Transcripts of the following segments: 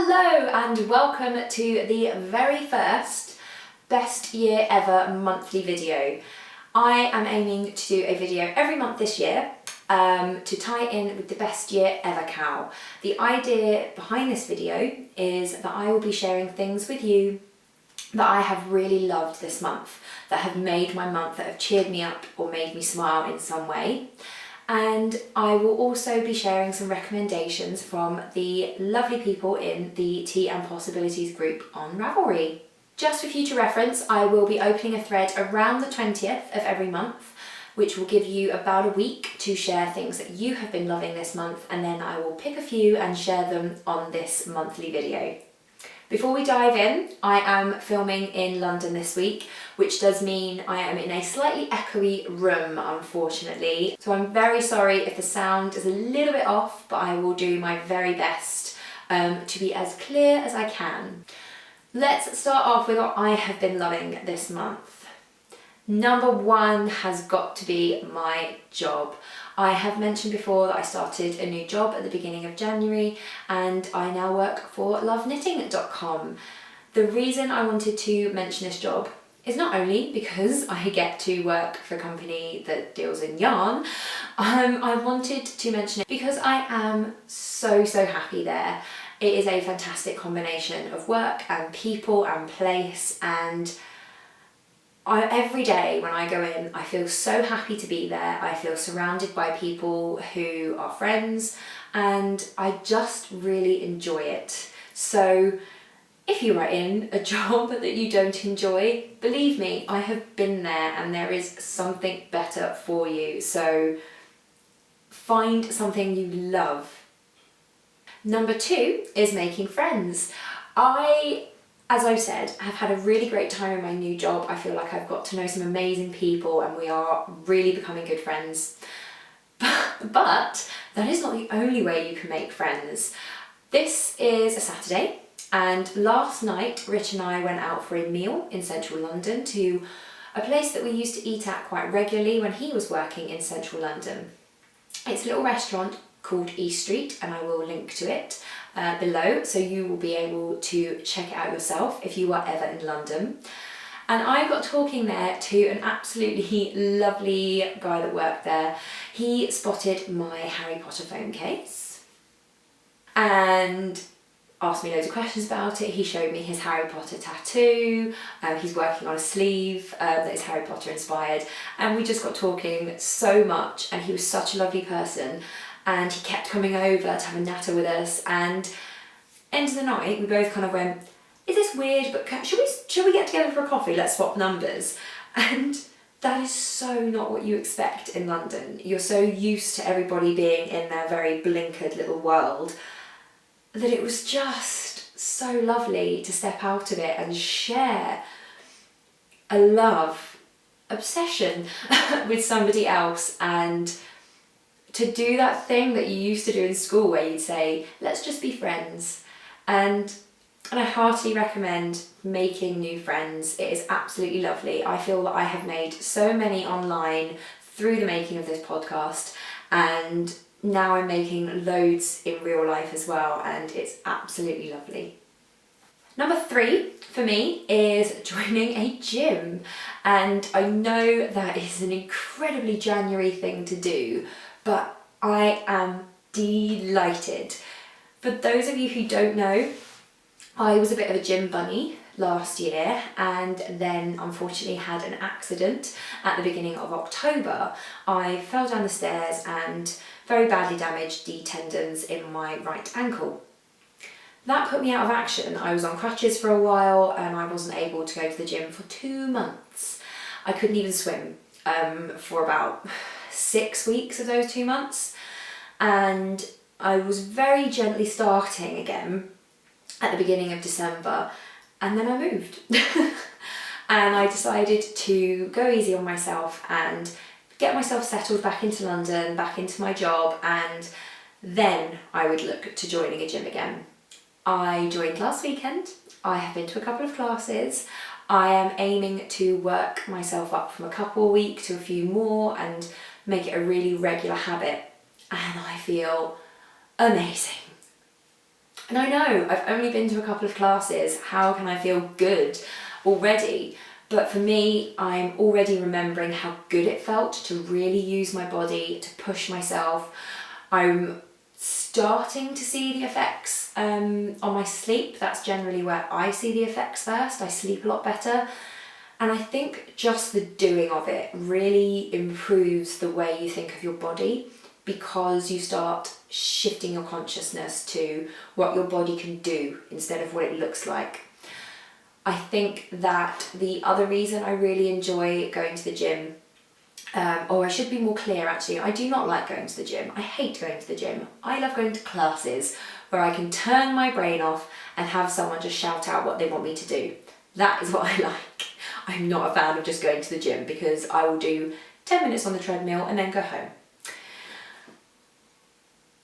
Hello and welcome to the very first Best Year Ever monthly video. I am aiming to do a video every month this year to tie in with the Best Year Ever KAL. The idea behind this video is that I will be sharing things with you that I have really loved this month, that have made my month, that have cheered me up or made me smile in some way. And I will also be sharing some recommendations from the lovely people in the Tea and Possibilities group on Ravelry. Just for future reference, I will be opening a thread around the 20th of every month, which will give you about a week to share things that you have been loving this month, and then I will pick a few and share them on this monthly video. Before we dive in, I am filming in London this week, which does mean I am in a slightly echoey room, unfortunately. So I'm very sorry if the sound is a little bit off, but I will do my very best to be as clear as I can. Let's start off with what I have been loving this month. Number one has got to be my job. I have mentioned before that I started a new job at the beginning of January and I now work for loveknitting.com. The reason I wanted to mention this job is not only because I get to work for a company that deals in yarn, I wanted to mention it because I am so happy there. It is a fantastic combination of work and people and place, and every day when I go in, I feel so happy to be there. I feel surrounded by people who are friends and I just really enjoy it. So if you are in a job that you don't enjoy, believe me, I have been there and there is something better for you. So find something you love. Number two is making friends. As I've said, I've had a really great time in my new job. I feel like I've got to know some amazing people and we are really becoming good friends. But that is not the only way you can make friends. This is a Saturday and last night Rich and I went out for a meal in central London to a place that we used to eat at quite regularly when he was working in central London. It's a little restaurant called East Street and I will link to it below, so you will be able to check it out yourself if you are ever in London. And I got talking there to an absolutely lovely guy that worked there. He spotted my Harry Potter phone case and asked me loads of questions about it. He showed me his Harry Potter tattoo. He's working on a sleeve that is Harry Potter inspired, and we just got talking so much, and he was such a lovely person. And he kept coming over to have a natter with us, and end of the night we both kind of went, is this weird, but should we get together for a coffee, let's swap numbers. And that is so not what you expect in London. You're so used to everybody being in their very blinkered little world that it was just so lovely to step out of it and share a love obsession with somebody else, and to do that thing that you used to do in school where you'd say, let's just be friends. And I heartily recommend making new friends. It is absolutely lovely. I feel that I have made so many online through the making of this podcast, and now I'm making loads in real life as well, and it's absolutely lovely. Number three for me is joining a gym. And I know that is an incredibly January thing to do, but I am delighted. For those of you who don't know, I was a bit of a gym bunny last year and then unfortunately had an accident at the beginning of October. I fell down the stairs and very badly damaged the tendons in my right ankle. That put me out of action. I was on crutches for a while and I wasn't able to go to the gym for 2 months. I couldn't even swim for about 6 weeks of those 2 months, and I was very gently starting again at the beginning of December, and then I moved and I decided to go easy on myself and get myself settled back into London, back into my job, and then I would look to joining a gym again. I joined last weekend. I have been to a couple of classes. I am aiming to work myself up from a couple a week to a few more and make it a really regular habit, and I feel amazing. And I know I've only been to a couple of classes, how can I feel good already? But for me, I'm already remembering how good it felt to really use my body, to push myself. I'm starting to see the effects on my sleep. That's generally where I see the effects first. I sleep a lot better. And I think just the doing of it really improves the way you think of your body, because you start shifting your consciousness to what your body can do instead of what it looks like. I think that the other reason I really enjoy going to the gym, or I should be more clear actually, I do not like going to the gym. I hate going to the gym. I love going to classes where I can turn my brain off and have someone just shout out what they want me to do. That is what I like. I'm not a fan of just going to the gym, because I will do 10 minutes on the treadmill and then go home.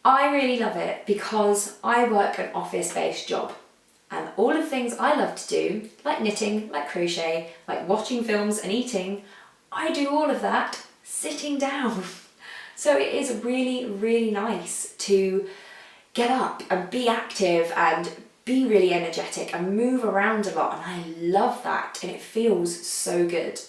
I really love it because I work an office-based job. And all of the things I love to do, like knitting, like crochet, like watching films and eating, I do all of that sitting down. So it is really, really nice to get up and be active and be really energetic and move around a lot. And I love that, and it feels so good.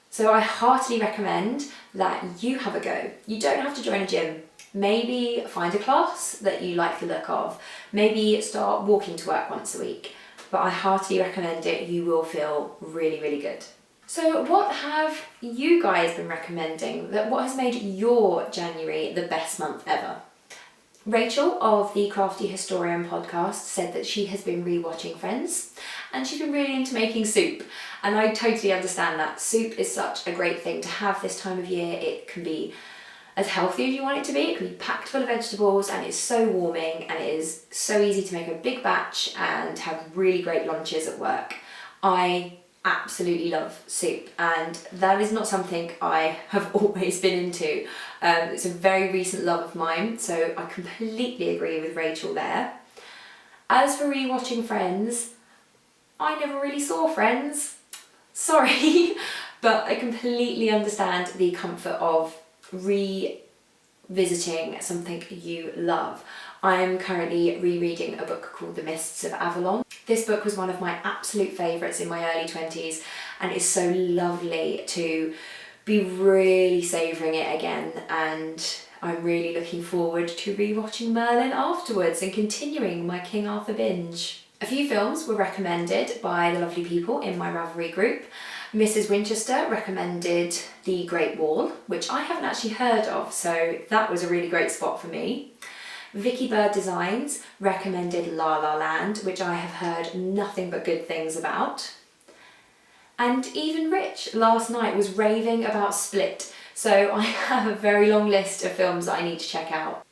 So I heartily recommend that you have a go. You don't have to join a gym. Maybe find a class that you like the look of. Maybe start walking to work once a week. But I heartily recommend it. You will feel really, really good. So what have you guys been recommending? What has made your January the best month ever? Rachel of the Crafty Historian podcast said that she has been rewatching Friends, and she's been really into making soup. And I totally understand that. Soup is such a great thing to have this time of year. It can be as healthy as you want it to be. It can be packed full of vegetables, and it's so warming, and it is so easy to make a big batch and have really great lunches at work. I absolutely love soup, and that is not something I have always been into. It's a very recent love of mine, so I completely agree with Rachel there. As for rewatching Friends, I never really saw Friends. Sorry, but I completely understand the comfort of revisiting something you love. I am currently rereading a book called The Mists of Avalon. This book was one of my absolute favourites in my early 20s, and it's so lovely to be really savouring it again, and I'm really looking forward to rewatching Merlin afterwards and continuing my King Arthur binge. A few films were recommended by the lovely people in my Ravelry group. Mrs. Winchester recommended The Great Wall, which I haven't actually heard of, so that was a really great spot for me. Vicky Bird Designs recommended La La Land, which I have heard nothing but good things about. And even Rich last night was raving about Split, so I have a very long list of films that I need to check out.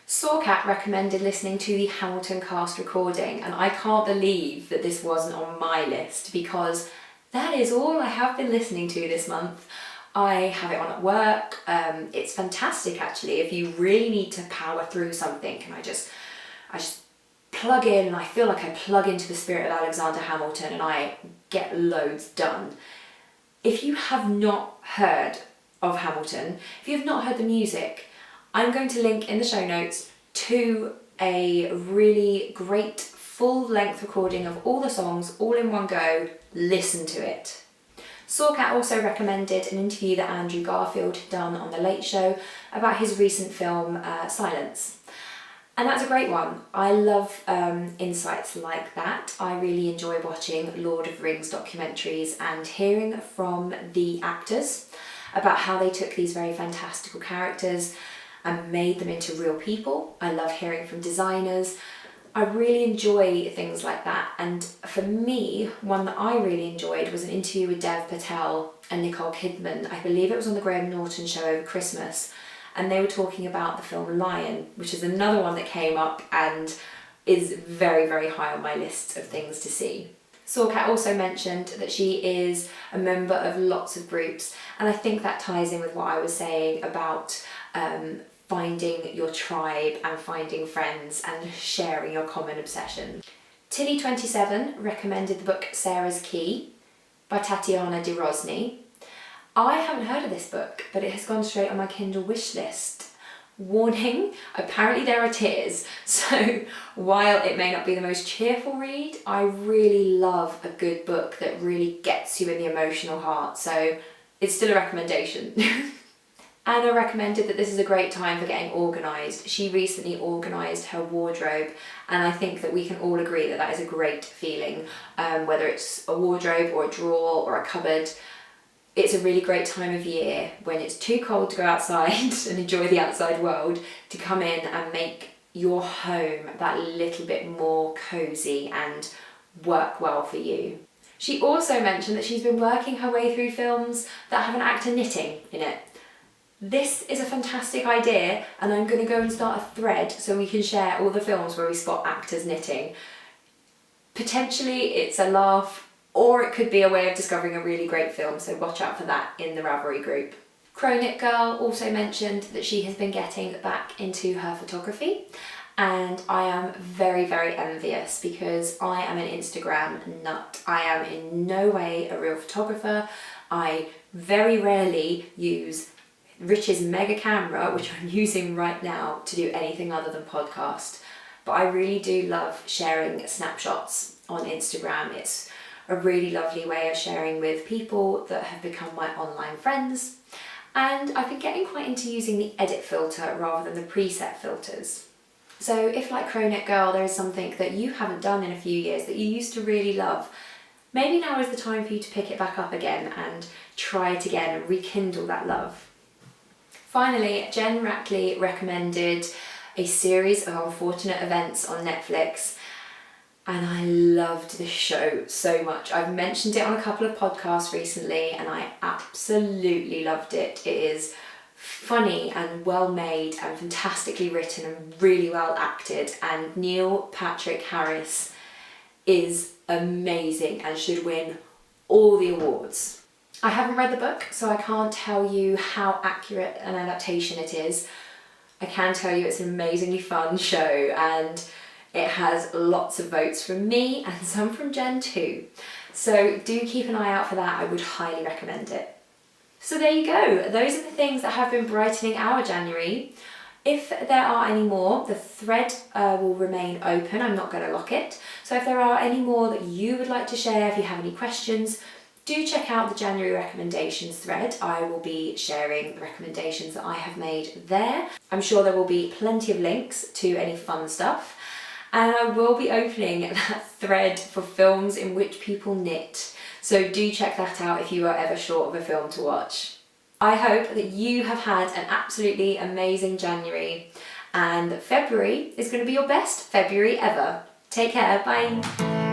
Sawcat recommended listening to the Hamilton cast recording, and I can't believe that this wasn't on my list, because that is all I have been listening to this month. I have it on at work. It's fantastic actually if you really need to power through something, and I just plug in, and I feel like I plug into the spirit of Alexander Hamilton and I get loads done. If you have not heard of Hamilton, if you have not heard the music, I'm going to link in the show notes to a really great full-length recording of all the songs all in one go. Listen to it. Sawcat also recommended an interview that Andrew Garfield had done on The Late Show about his recent film Silence. And that's a great one. I love insights like that. I really enjoy watching Lord of the Rings documentaries and hearing from the actors about how they took these very fantastical characters and made them into real people. I love hearing from designers. I really enjoy things like that, and for me, one that I really enjoyed was an interview with Dev Patel and Nicole Kidman. I believe it was on the Graham Norton show over Christmas, and they were talking about the film Lion, which is another one that came up and is very, very high on my list of things to see. Sawcat also mentioned that she is a member of lots of groups, and I think that ties in with what I was saying about finding your tribe and finding friends and sharing your common obsession. Tilly27 recommended the book Sarah's Key by Tatiana de Rosny. I haven't heard of this book, but it has gone straight on my Kindle wish list. Warning, apparently there are tears, so while it may not be the most cheerful read, I really love a good book that really gets you in the emotional heart, so it's still a recommendation. Anna recommended that this is a great time for getting organised. She recently organised her wardrobe, and I think that we can all agree that that is a great feeling, whether it's a wardrobe or a drawer or a cupboard. It's a really great time of year when it's too cold to go outside and enjoy the outside world, to come in and make your home that little bit more cosy and work well for you. She also mentioned that she's been working her way through films that have an actor knitting in it. This is a fantastic idea, and I'm going to go and start a thread so we can share all the films where we spot actors knitting. Potentially it's a laugh, or it could be a way of discovering a really great film, so watch out for that in the Ravelry group. Knit Girl also mentioned that she has been getting back into her photography, and I am very, very envious because I am an Instagram nut. I am in no way a real photographer. I very rarely use Rich's mega camera, which I'm using right now, to do anything other than podcast. But I really do love sharing snapshots on Instagram. It's a really lovely way of sharing with people that have become my online friends. And I've been getting quite into using the edit filter rather than the preset filters. So if, like Knit Girl, there is something that you haven't done in a few years that you used to really love, maybe now is the time for you to pick it back up again and try it again and rekindle that love. Finally, Jen Rackley recommended a series of unfortunate events on Netflix, and I loved this show so much. I've mentioned it on a couple of podcasts recently, and I absolutely loved it. It is funny and well made and fantastically written and really well acted, and Neil Patrick Harris is amazing and should win all the awards. I haven't read the book, so I can't tell you how accurate an adaptation it is. I can tell you it's an amazingly fun show, and it has lots of votes from me and some from Jen too. So do keep an eye out for that. I would highly recommend it. So there you go. Those are the things that have been brightening our January. If there are any more, the thread will remain open. I'm not going to lock it. So if there are any more that you would like to share, if you have any questions, do check out the January recommendations thread. I will be sharing the recommendations that I have made there. I'm sure there will be plenty of links to any fun stuff. And I will be opening that thread for films in which people knit. So do check that out if you are ever short of a film to watch. I hope that you have had an absolutely amazing January, and that February is going to be your best February ever. Take care, bye.